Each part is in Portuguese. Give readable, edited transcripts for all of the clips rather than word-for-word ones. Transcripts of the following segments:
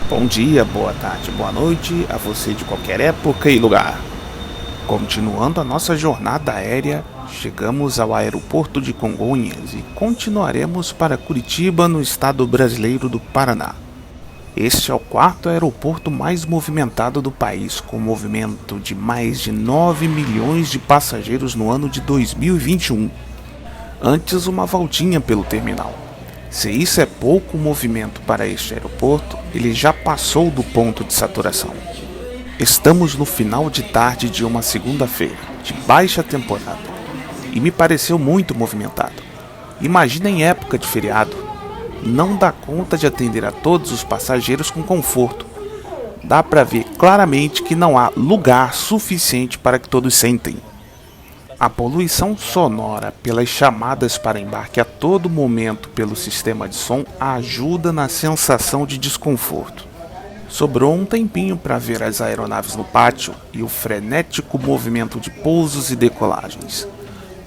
Bom dia, boa tarde, boa noite a você de qualquer época e lugar. Continuando a nossa jornada aérea, chegamos ao aeroporto de Congonhas e continuaremos para Curitiba, no estado brasileiro do Paraná. Este é o quarto aeroporto mais movimentado do país, com movimento de mais de 9 milhões de passageiros no ano de 2021. Antes, uma voltinha pelo terminal. Se isso é pouco movimento para este aeroporto, ele já passou do ponto de saturação. Estamos no final de tarde de uma segunda-feira, de baixa temporada, e me pareceu muito movimentado. Imagina em época de feriado. Não dá conta de atender a todos os passageiros com conforto. Dá para ver claramente que não há lugar suficiente para que todos sentem. A poluição sonora pelas chamadas para embarque a todo momento pelo sistema de som ajuda na sensação de desconforto. Sobrou um tempinho para ver as aeronaves no pátio e o frenético movimento de pousos e decolagens.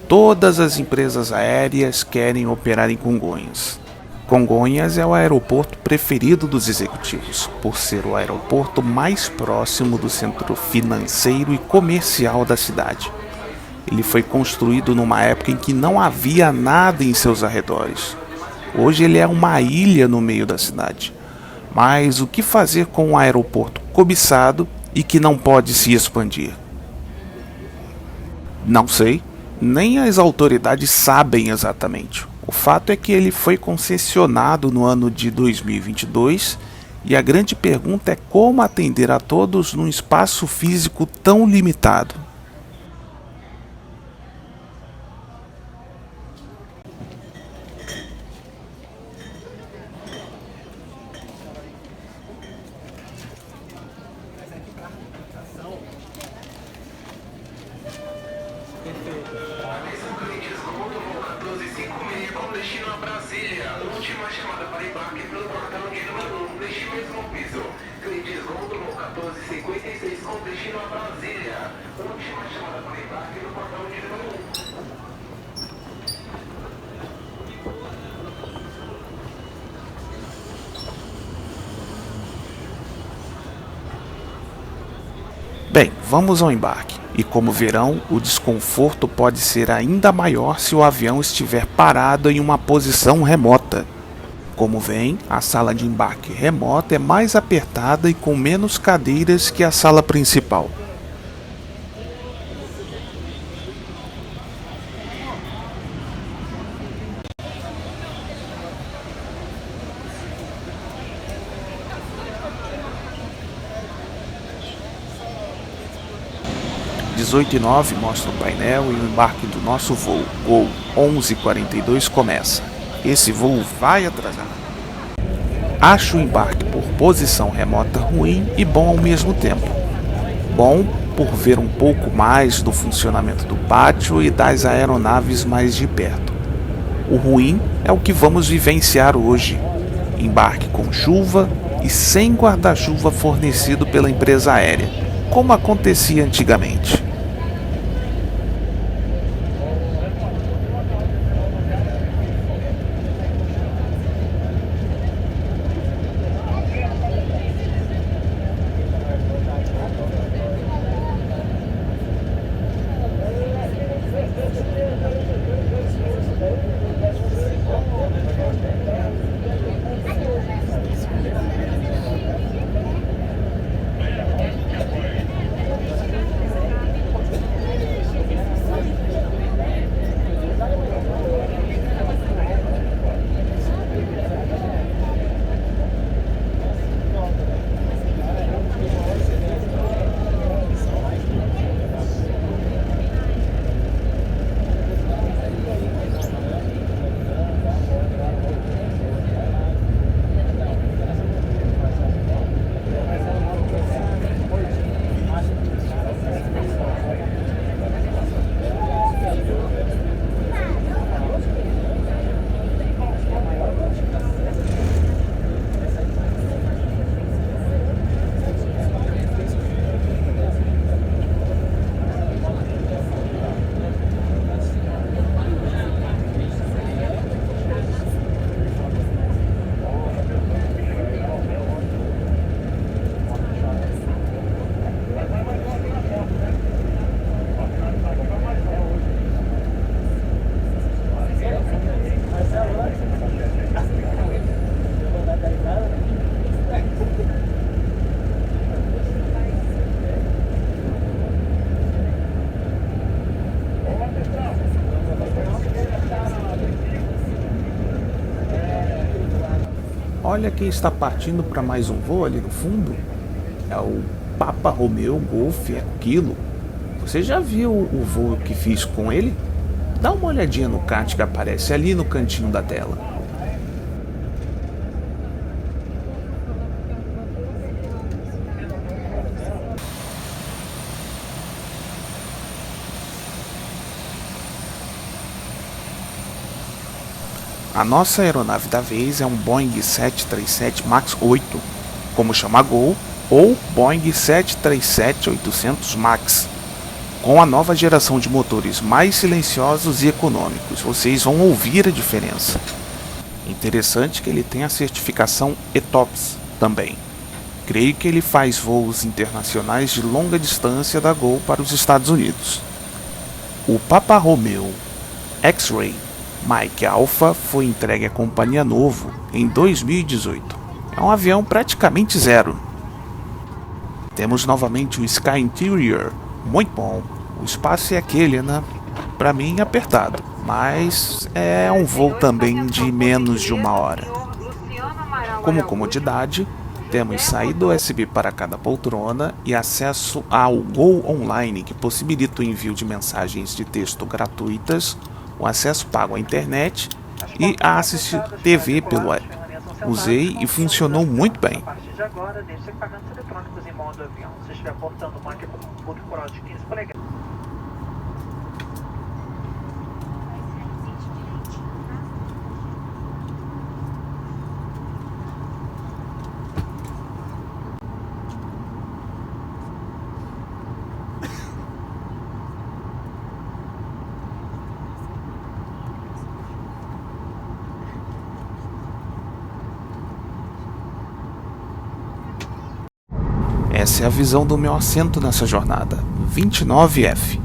Todas as empresas aéreas querem operar em Congonhas. Congonhas é o aeroporto preferido dos executivos, por ser o aeroporto mais próximo do centro financeiro e comercial da cidade. Ele foi construído numa época em que não havia nada em seus arredores. Hoje ele é uma ilha no meio da cidade. Mas o que fazer com um aeroporto cobiçado e que não pode se expandir? Não sei, nem as autoridades sabem exatamente. O fato é que ele foi concessionado no ano de 2022 e a grande pergunta é como atender a todos num espaço físico tão limitado. Atenção, clientes, comando voo 1456 com destino a Brasília. Última chamada para embarque pelo portão de número 1, neste mesmo piso. Clientes, comando voo 1456 com destino a Brasília. Última chamada para embarque no portão de número 1. Bem, vamos ao embarque. E como verão, o desconforto pode ser ainda maior se o avião estiver parado em uma posição remota. Como vem, a sala de embarque remota é mais apertada e com menos cadeiras que a sala principal. Às 18h09 mostra o painel e o embarque do nosso voo, Gol 1142, começa. Esse voo vai atrasar. Acho o embarque por posição remota ruim e bom ao mesmo tempo. Bom por ver um pouco mais do funcionamento do pátio e das aeronaves mais de perto. O ruim é o que vamos vivenciar hoje. Embarque com chuva e sem guarda-chuva fornecido pela empresa aérea, como acontecia antigamente. olha quem está partindo para mais um voo ali no fundo. É o Papa Romeo Golf Eco Kilo. Você já viu o voo que fiz com ele? Dá uma olhadinha no kart que aparece ali no cantinho da tela. A nossa aeronave da vez é um Boeing 737 MAX 8, como chama Gol, ou Boeing 737-800 MAX, com a nova geração de motores mais silenciosos e econômicos. Vocês vão ouvir a diferença. Interessante que ele tem a certificação ETOPS também. Creio que ele faz voos internacionais de longa distância da Gol para os Estados Unidos. O Papa Romeo X-Ray Mike Alpha foi entregue à companhia novo em 2018. É um avião praticamente zero. Temos novamente o Sky Interior, muito bom. O espaço é aquele, né? Para mim apertado, mas é um voo também de menos de 1 hora. Como comodidade, temos saída USB para cada poltrona e acesso ao Go Online, que possibilita o envio de mensagens de texto gratuitas, o acesso pago à internet e a assistir TV pelo app. Usei e funcionou muito bem. A partir de agora, deixe os equipamentos eletrônicos em modo avião. Se estiver portando marque com um boot coral de 15 polegadas. Essa é a visão do meu assento nessa jornada, 29F.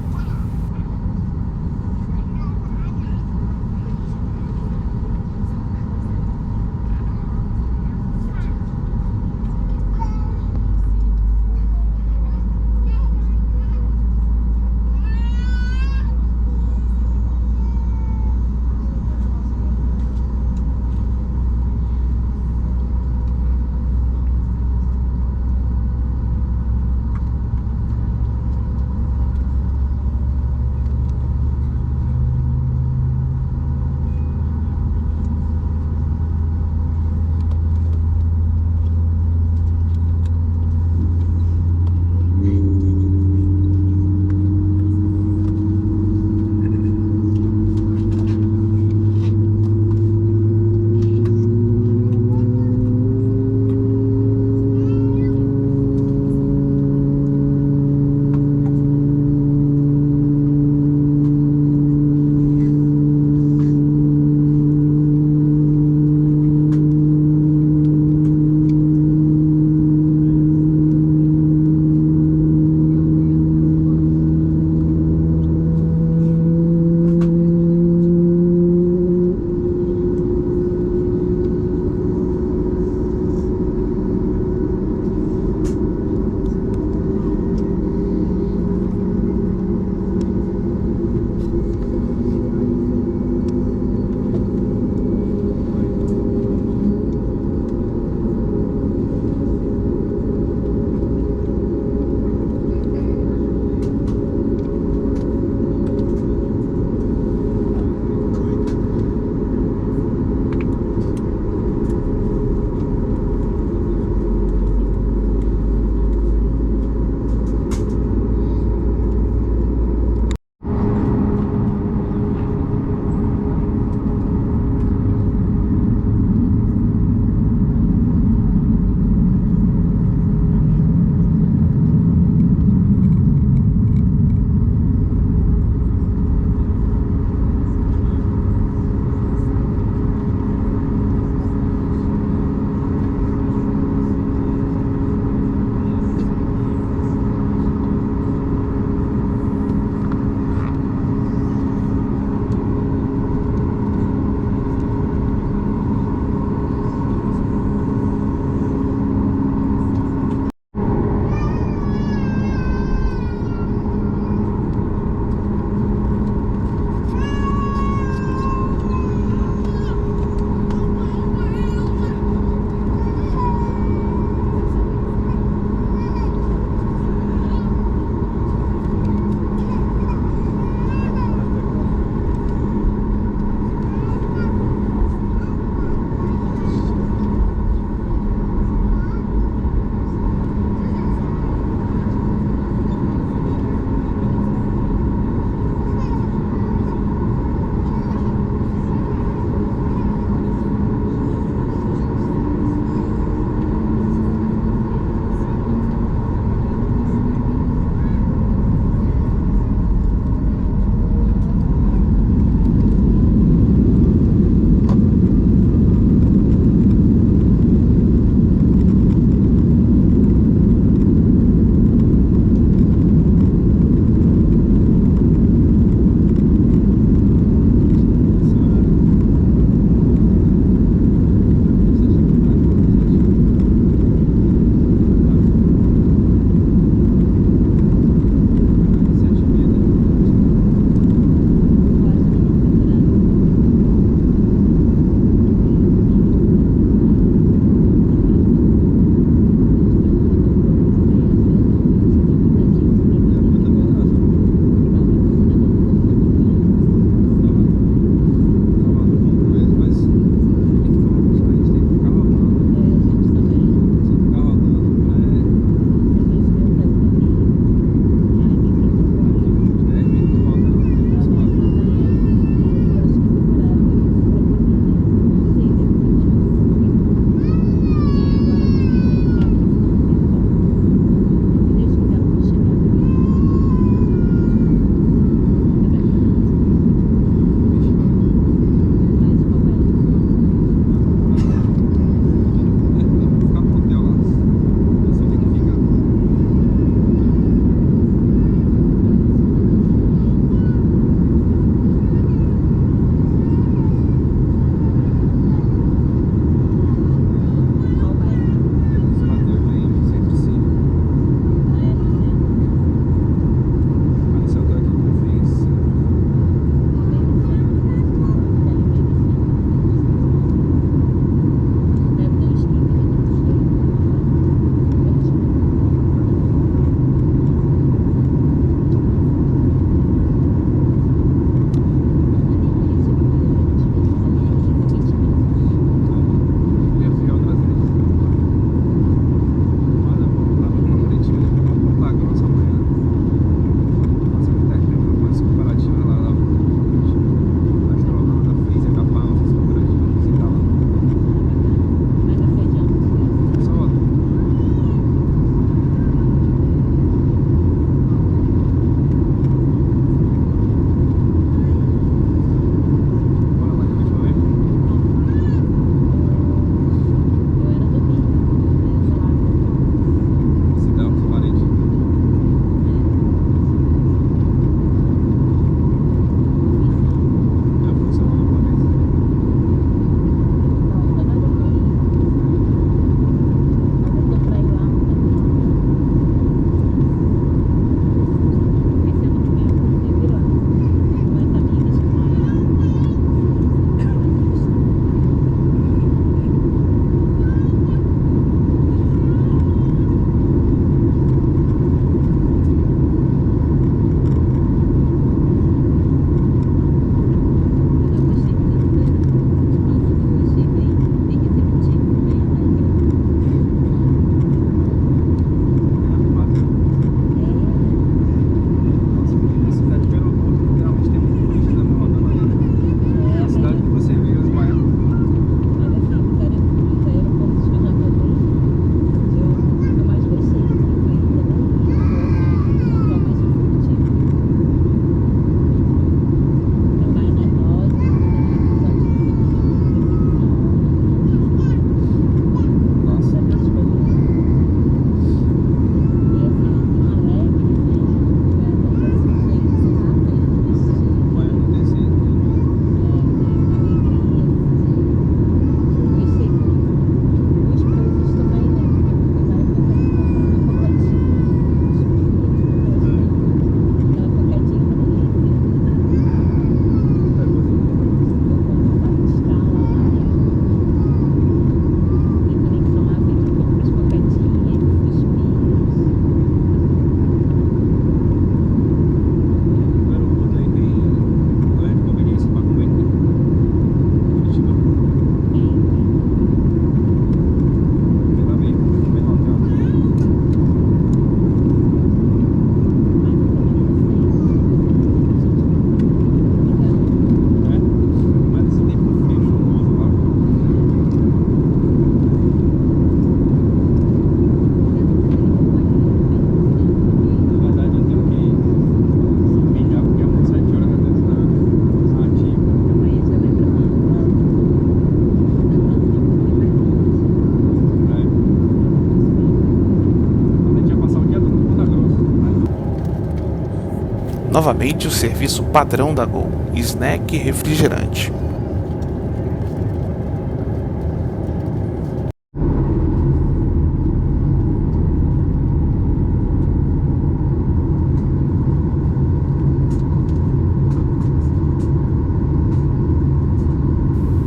Novamente o serviço padrão da Gol, snack e refrigerante.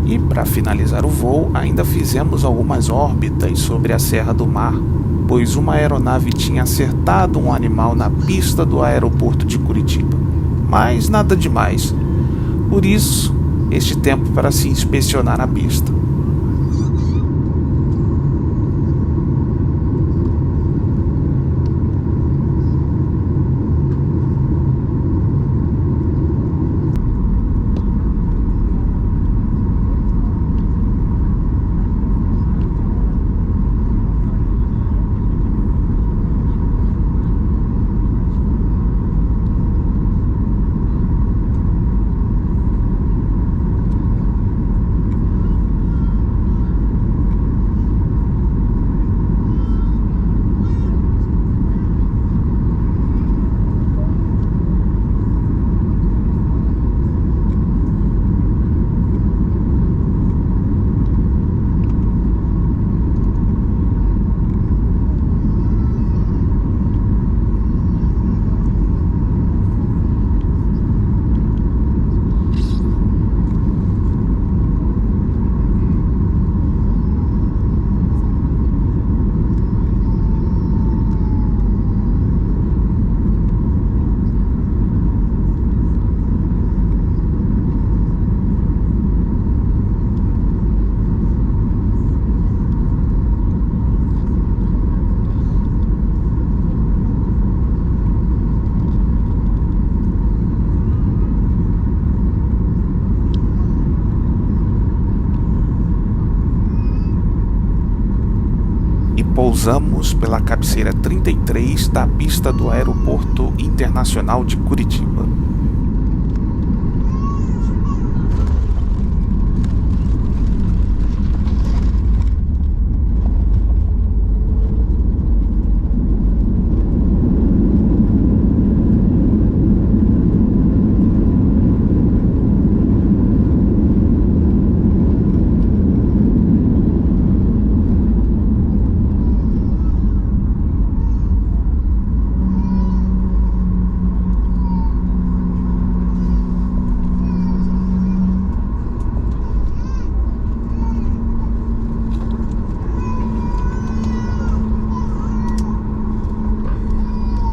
E para finalizar o voo, ainda fizemos algumas órbitas sobre a Serra do Mar, pois uma aeronave tinha acertado um animal na pista do aeroporto de Curitiba. Mas nada demais. Por isso, este tempo para se inspecionar a pista. Pousamos pela cabeceira 33 da pista do Aeroporto Internacional de Curitiba.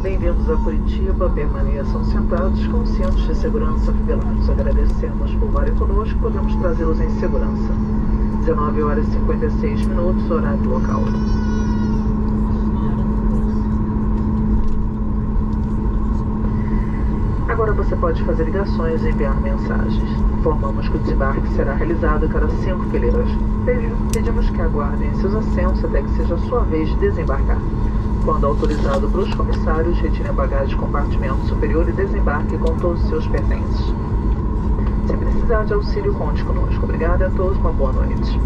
Bem-vindos a Curitiba, permaneçam sentados com cintos de segurança afivelados. Agradecemos por voarem conosco, podemos trazê-los em segurança. 19 horas e 56 minutos, horário local. Agora você pode fazer ligações e enviar mensagens. Informamos que o desembarque será realizado a cada 5 fileiras. Pedimos que aguardem seus assentos até que seja a sua vez de desembarcar. Quando autorizado pelos comissários, retire a bagagem de compartimento superior e desembarque com todos os seus pertences. Se precisar de auxílio, conte conosco. Obrigada a todos, uma boa noite.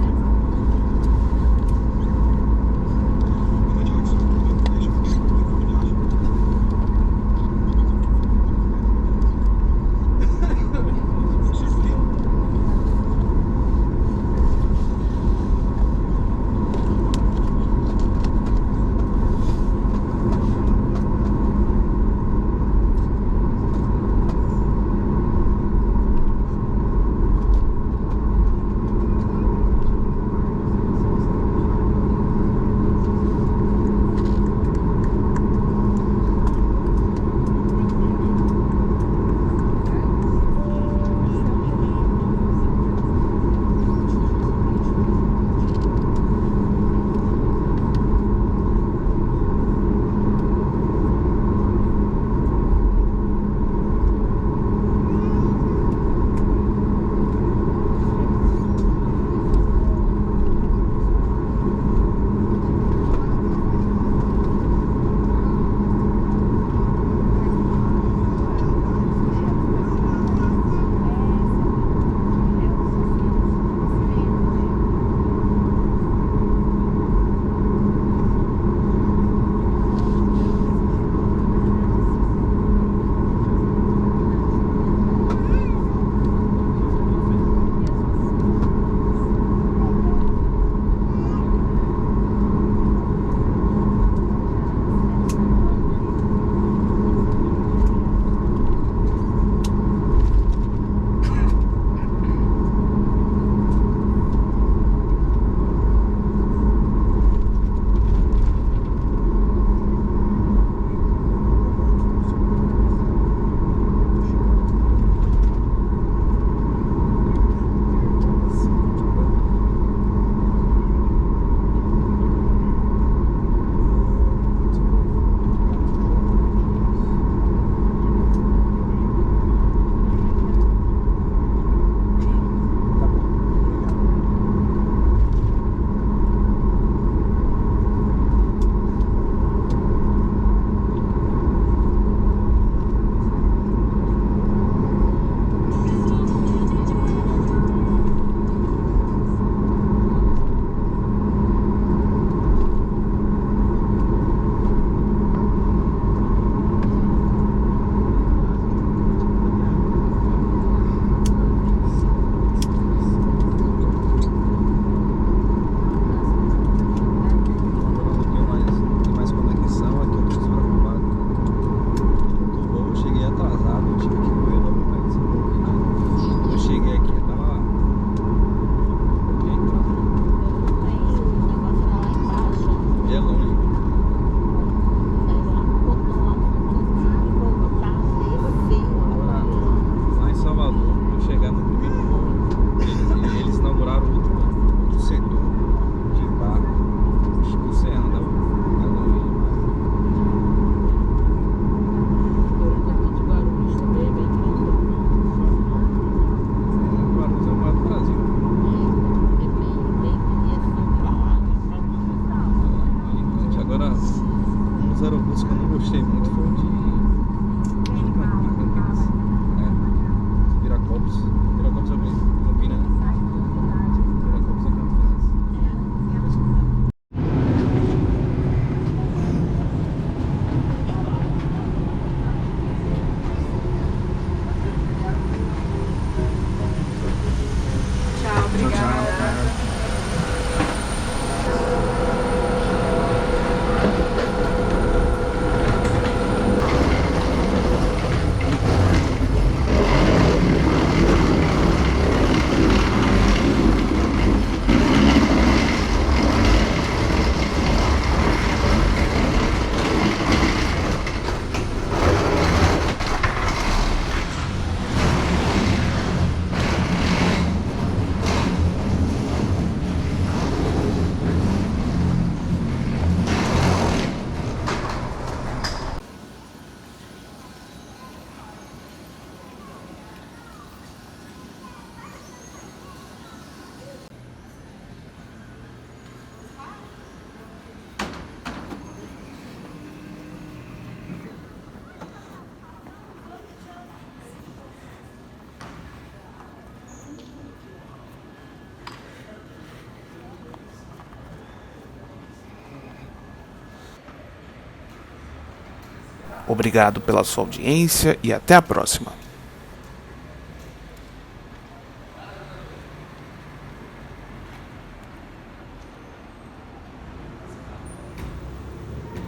Obrigado pela sua audiência e até a próxima.